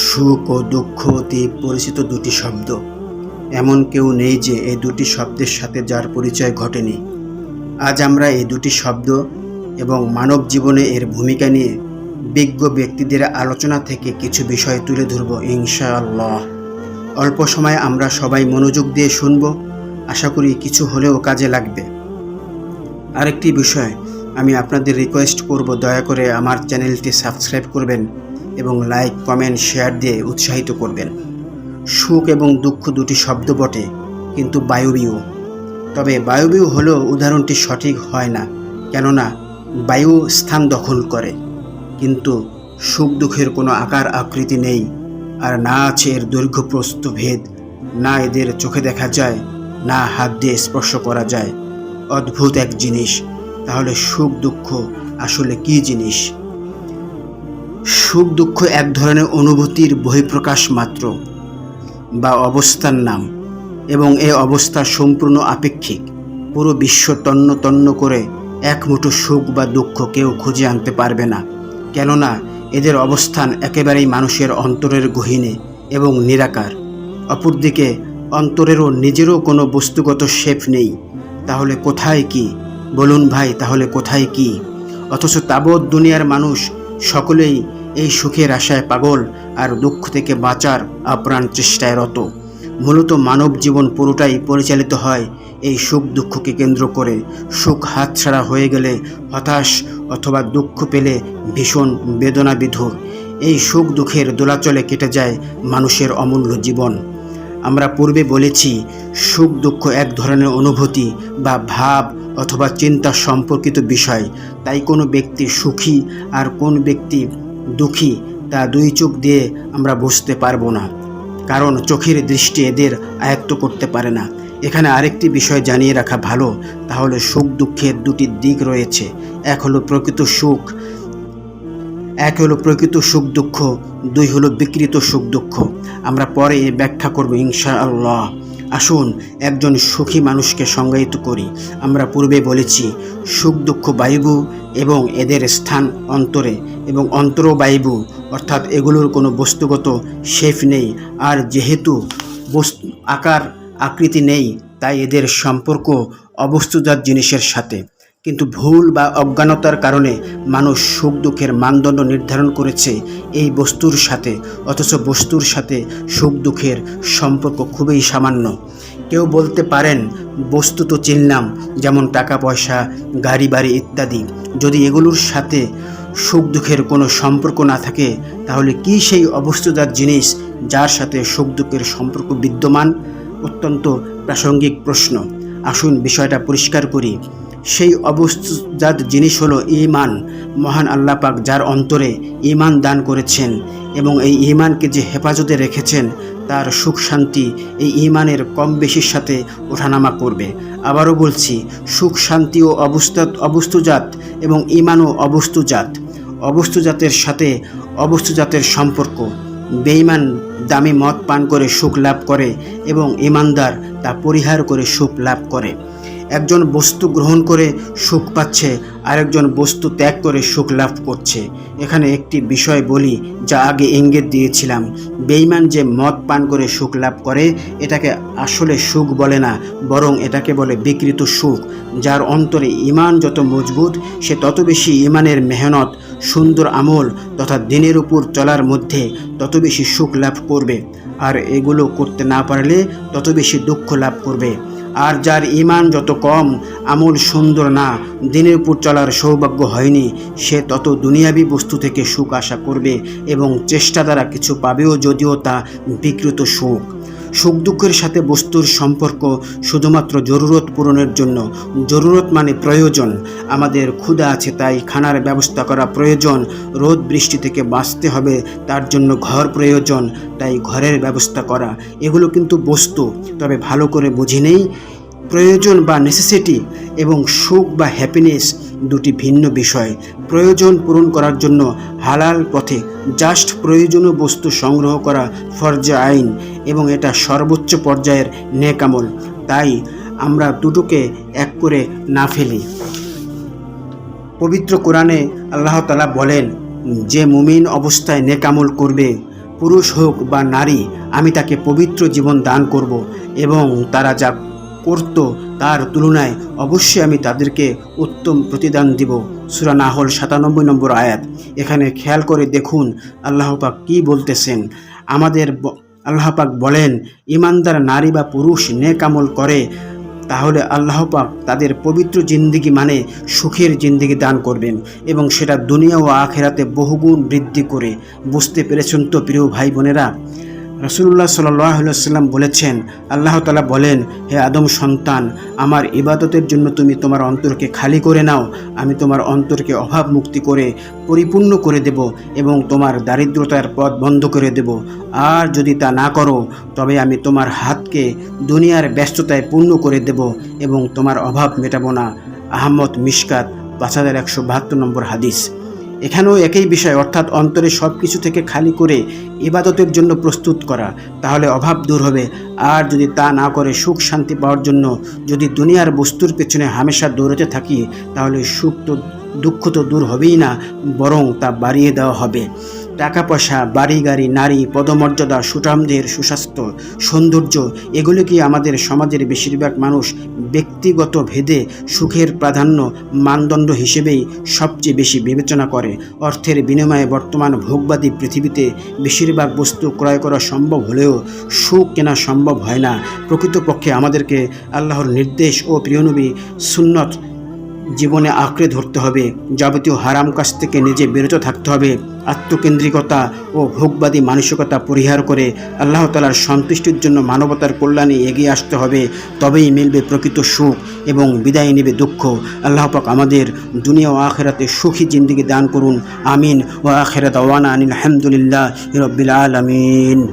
সুখ ও দুঃখ অতি পরিচিত দুটি শব্দ। এমন কেউ নেই যে এই দুটি শব্দের সাথে যার পরিচয় ঘটেনি। আজ আমরা এই দুটি শব্দ এবং মানব জীবনে এর ভূমিকা নিয়ে বিজ্ঞ ব্যক্তিদের আলোচনা থেকে কিছু বিষয় তুলে ধরব ইনশাআল্লাহ। অল্প সময়ে আমরা সবাই মনোযোগ দিয়ে শুনব, আশা করি কিছু হলেও কাজে লাগবে। আরেকটি বিষয়, আমি আপনাদের রিকোয়েস্ট করব, দয়া করে আমার চ্যানেলটি সাবস্ক্রাইব করবেন এবং লাইক, কমেন্ট, শেয়ার দিয়ে উৎসাহিত করবেন। সুখ এবং দুঃখ দুটি শব্দ বটে, কিন্তু বায়বীয়। তবে বায়বীয় হলেও উদাহরণটি সঠিক হয় না, কেননা বায়ু স্থান দখল করে, কিন্তু সুখ দুঃখের কোনো আকার আকৃতি নেই, আর না আছে এর দৈর্ঘ্য প্রস্থ ভেদ, না এদের চোখে দেখা যায়, না হাত দিয়ে স্পর্শ করা যায়। অদ্ভুত এক জিনিস। তাহলে সুখ দুঃখ আসলে কী জিনিস? সুখ দুঃখ এক ধরনের অনুভূতির বহিঃপ্রকাশ মাত্র, বা অবস্থার নাম, এবং এই অবস্থা সম্পূর্ণ আপেক্ষিক। পুরো বিশ্ব তন্ন তন্ন করে এক মুঠো সুখ বা দুঃখ কেউ খুঁজে আনতে পারবে না, কেননা এদের অবস্থান একেবারেই মানুষের অন্তরের গহীনে এবং নিরাকার। অপরদিকে অন্তরেরও নিজেরও কোনো বস্তুগত শেপ নেই। তাহলে কোথায় কি? বলুন ভাই, তাহলে কোথায় কি? অথচ তাবৎ দুনিয়ার মানুষ সকলেই এই সুখের আশায় পাগল আর দুঃখ থেকে বাঁচার আপ্রাণ চেষ্টায় রত। মূলত মানব জীবন পুরোটাই পরিচালিত হয় এই সুখ দুঃখকে কেন্দ্র করে। সুখ হাতছাড়া হয়ে গেলে হতাশ, অথবা দুঃখ পেলে ভীষণ বেদনা বিধুর। এই সুখ দুঃখের দোলাচলে কেটে যায় মানুষের অমূল্য জীবন। আমরা পূর্বে বলেছি, সুখ দুঃখ এক ধরনের অনুভূতি বা ভাব অথবা চিন্তা সম্পর্কিত বিষয়। তাই কোনো ব্যক্তি সুখী আর কোন ব্যক্তি দুঃখী তা দুই চোখ দিয়ে আমরা বুঝতে পারবো না, কারণ চোখের দৃষ্টি এদের আয়ত্ত করতে পারে না। এখানে আরেকটি বিষয় জানিয়ে রাখা ভালো, তাহলে সুখ দুঃখের দুটি দিক রয়েছে। এক হলো প্রকৃত সুখ দুঃখ, দুই হলো বিকৃত সুখ দুঃখ। আমরা পরে ব্যাখ্যা করব ইনশাআল্লাহ। আসুন একজন সুখী মানুষকে সংজ্ঞায়িত করি। আমরা পূর্বে বলেছি, সুখ দুঃখ বায়বীয় এবং এদের স্থান অন্তরে, এবং অন্তর বায়বীয়, অর্থাৎ এগুলোর কোনো বস্তুগত শেপ নেই। আর যেহেতু আকার আকৃতি নেই, তাই এদের সম্পর্ক অবস্তুজাত জিনিসের সাথে। কিন্তু ভুল বা অজ্ঞানতার কারণে মানুষ সুখ দুঃখের মানদণ্ড নির্ধারণ করেছে এই বস্তুর সাথে, অথচ বস্তুর সাথে সুখ দুঃখের সম্পর্ক খুবই সামান্য। কেউ বলতে পারেন, বস্তু তো চিনলাম, যেমন টাকা পয়সা, গাড়ি বাড়ি ইত্যাদি। যদি এগুলোর সাথে সুখ দুঃখের কোনো সম্পর্ক না থাকে, তাহলে কি সেই অবস্তুজাত জিনিস যার সাথে সুখ দুঃখের সম্পর্ক বিদ্যমান? অত্যন্ত প্রাসঙ্গিক প্রশ্ন। আসুন বিষয়টা পরিষ্কার করি। সেই অবস্তুজাত জিনিস হলো ঈমান। মহান আল্লাহ পাক যার অন্তরে ঈমান দান করেছেন এবং এই ঈমানকে যে হেফাজতে রেখেছেন, তার সুখ শান্তি এই ঈমানের কম বেশির সাথে ওঠানামা করবে। আবারও বলছি, সুখ শান্তি ও অবস্তুজাত এবং ঈমানও অবস্তুজাত। অবস্তুজাতের সাথে অবস্তুজাতের সম্পর্ক। বেঈমান দামি মদ পান করে সুখ লাভ করে এবং ঈমানদার তা পরিহার করে সুখ লাভ করে। একজন বস্তু গ্রহণ করে সুখ পাচ্ছে, আরেকজন বস্তু ত্যাগ করে সুখ লাভ করছে। এখানে একটি বিষয় বলি, যা আগে ইঙ্গিত দিয়েছিলাম। বেঈমান যে মদ পান করে সুখ লাভ করে, এটাকে আসলে সুখ বলে না, বরং এটাকে বলে বিকৃত সুখ। যার অন্তরে ঈমান যত মজবুত, সে তত বেশি ঈমানের মেহনত, সুন্দর আমল তথা দিনের উপর চলার মধ্যে তত বেশি সুখ লাভ করবে, আর এগুলো করতে না পারলে তত বেশি দুঃখ লাভ করবে। আর যার ঈমান যত কম, আমল সুন্দর না, দিনের উপর চলার সৌভাগ্য হয়নি, সে তত দুনিয়াবী বস্তু থেকে সুখ আশা করবে এবং চেষ্টা দ্বারা কিছু পাবেও, যদিও তা বিকৃত সুখ। সুখ দুঃখের সাথে বস্তুর সম্পর্ক শুধুমাত্র জরুরত পূরণের জন্য। জরুরত মানে প্রয়োজন। আমাদের ক্ষুধা আছে, তাই খানার ব্যবস্থা করা প্রয়োজন। রোদ বৃষ্টি থেকে বাঁচতে হবে, তার জন্য ঘর প্রয়োজন, তাই ঘরের ব্যবস্থা করা। এগুলো কিন্তু বস্তু। তবে ভালো করে বুঝে নেই, প্রয়োজন বা নেসেসিটি এবং সুখ বা হ্যাপিনেস দুটি ভিন্ন বিষয়। প্রয়োজন পূরণ করার জন্য হালাল পথে জাস্ট প্রয়োজনীয় বস্তু সংগ্রহ করা ফরজে আইন, এবং এটা সর্বোচ্চ পর্যায়ের নেক আমল। তাই আমরা দুটোকে এক করে না ফেলি। পবিত্র কোরআনে আল্লাহ তাআলা বলেন, যে মুমিন অবস্থায় নেক আমল করবে, পুরুষ হোক বা নারী, আমি তাকে পবিত্র জীবন দান করব এবং তারা যা করত তার তুলনায় অবশ্যই আমি তাদেরকে উত্তম প্রতিদান দিব। সূরা নাহল 97 নম্বর আয়াত। এখানে খেয়াল করে দেখুন আল্লাহ পাক কী বলতেছেন। আল্লাহ পাক বলেন, ইমানদার নারী বা পুরুষ নেক আমল করে তাহলে আল্লাহ পাক তাদের পবিত্র জিন্দিগি মানে সুখের জিন্দিগি দান করবেন এবং সেটা দুনিয়া ও আখেরাতে বহুগুণ বৃদ্ধি করে। বুঝতে পেরেছেন তো প্রিয় ভাই বোনেরা? রাসূলুল্লাহ সাল্লাল্লাহু আলাইহি ওয়াসাল্লাম বলেছেন, আল্লাহ তাআলা বলেন, হে আদম সন্তান, আমার ইবাদতের জন্য তুমি তোমার অন্তরকে খালি করে নাও, আমি তোমার অন্তরকে অভাব মুক্তি করে পরিপূর্ণ করে দেব এবং তোমার দারিদ্রতার পথ বন্ধ করে দেব। আর যদি তা না করো তবে আমি তোমার হাতকে দুনিয়ার ব্যস্ততায় পূর্ণ করে দেব এবং তোমার অভাব মেটাবো না। আহমদ মিশকাত 5172 নম্বর হাদিস। এখানেও একই বিষয়, অর্থাৎ অন্তরে সব কিছু থেকে খালি করে ইবাদতের জন্য প্রস্তুত করা, তাহলে অভাব দূর হবে। আর যদি তা না করে সুখ শান্তি পাওয়ার জন্য যদি দুনিয়ার বস্তুর পেছনে হামেশা দৌড়াতে থাকি, তাহলে দুঃখ তো দূর হবেই না, বরং তা বাড়িয়ে দেওয়া হবে। টাকা পয়সা, বাড়ি গাড়ি, নারী, পদমর্যাদা, সুঠামদের, সুস্বাস্থ্য, সৌন্দর্য, এগুলো কি আমাদের সমাজের বেশিরভাগ মানুষ ব্যক্তিগত ভেদে সুখের প্রাধান্য মানদণ্ড হিসেবেই সবচেয়ে বেশি বিবেচনা করে। অর্থের বিনিময়ে বর্তমান ভোগবাদী পৃথিবীতে বেশিরভাগ বস্তু ক্রয় করা সম্ভব হলেও সুখ কেনা সম্ভব হয় না। প্রকৃতপক্ষে আমাদেরকে আল্লাহর নির্দেশ ও প্রিয়নবী সুন্নত জীবনে আঁকড়ে ধরতে হবে। যাবতীয় হারাম কাজ থেকে নিজে বিরত থাকতে হবে। আত্মকেন্দ্রিকতা ও ভোগবাদী মানসিকতা পরিহার করে আল্লাহ তাআলার সন্তুষ্টির জন্য মানবতার কল্যাণে এগিয়ে আসতে হবে। তবেই মিলবে প্রকৃত সুখ এবং বিদায় নেবে দুঃখ। আল্লাহ পাক আমাদের দুনিয়া ও আখিরাতে সুখী জিন্দেগি দান করুন। আমিন। ওয়া আখিরা দাওয়ানা আনিল হামদুলিল্লাহি রাব্বিল আলামিন।